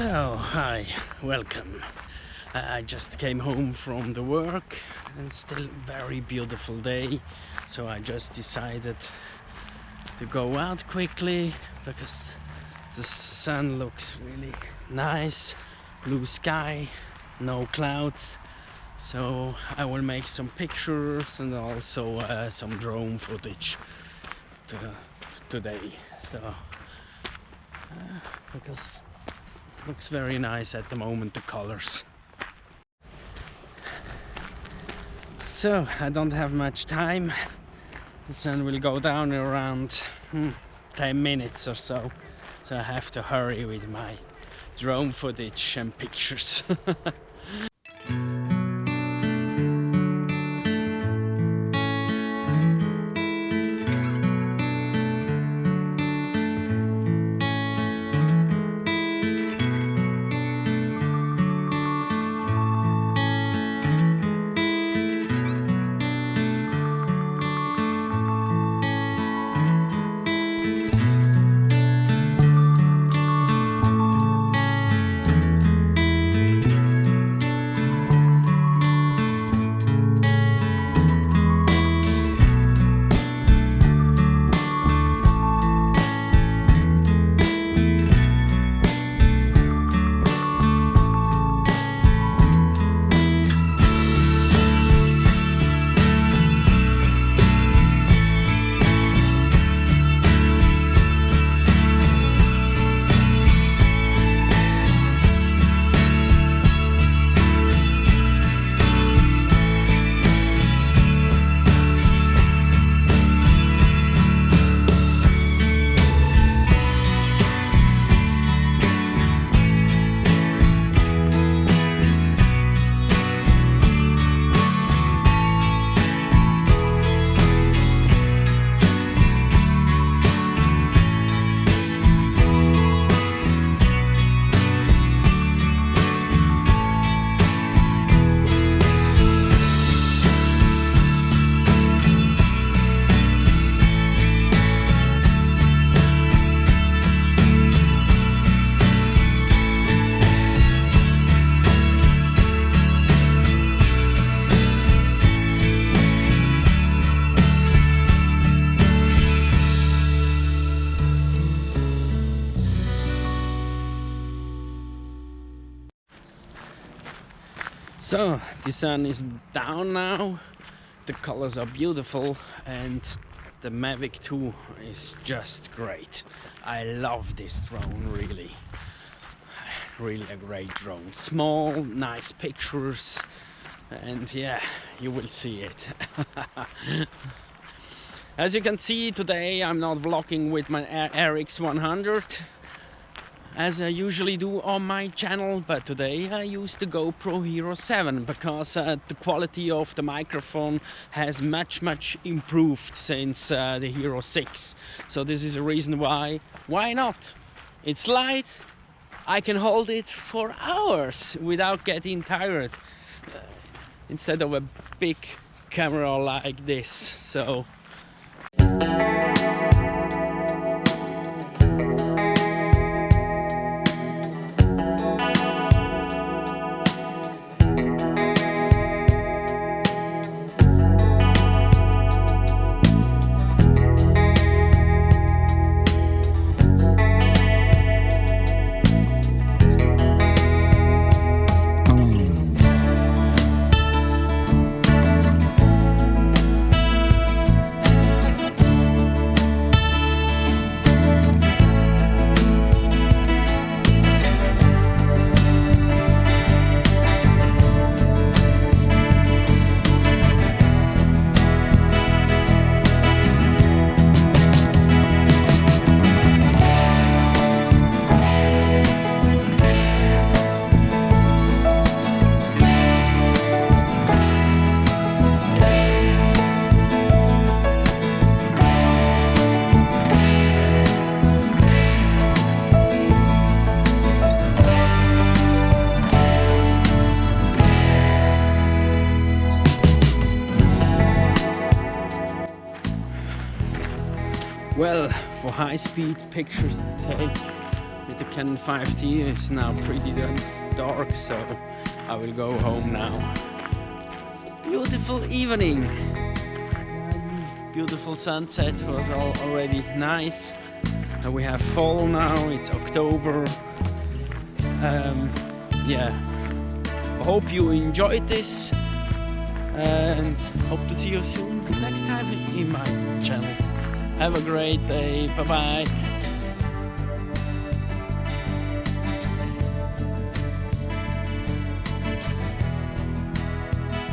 So, hi, welcome. I just came home from the work and still very beautiful day. So I just decided to go out quickly because the sun looks really nice, blue sky, no clouds. So I will make some pictures and also some drone footage today. So because looks very nice at the moment, the colors. So I don't have much time. The sun will go down in around 10 minutes or so. So I have to hurry with my drone footage and pictures. So the sun is down now, the colors are beautiful and the Mavic 2 is just great. I love this drone, really a great drone. Small, nice pictures, and yeah, you will see it. As you can see, today I'm not vlogging with my RX100 as I usually do on my channel, but today I used the GoPro Hero 7 because the quality of the microphone has much improved since the Hero 6. So this is a reason why not? It's light, I can hold it for hours without getting tired, instead of a big camera like this. So well, for high-speed pictures to take, with the Canon 5D. It's now pretty dark, so I will go home now. Beautiful evening. Beautiful sunset was already nice. And we have fall now, it's October. Yeah, I hope you enjoyed this and hope to see you soon next time in my channel. Have a great day, bye bye.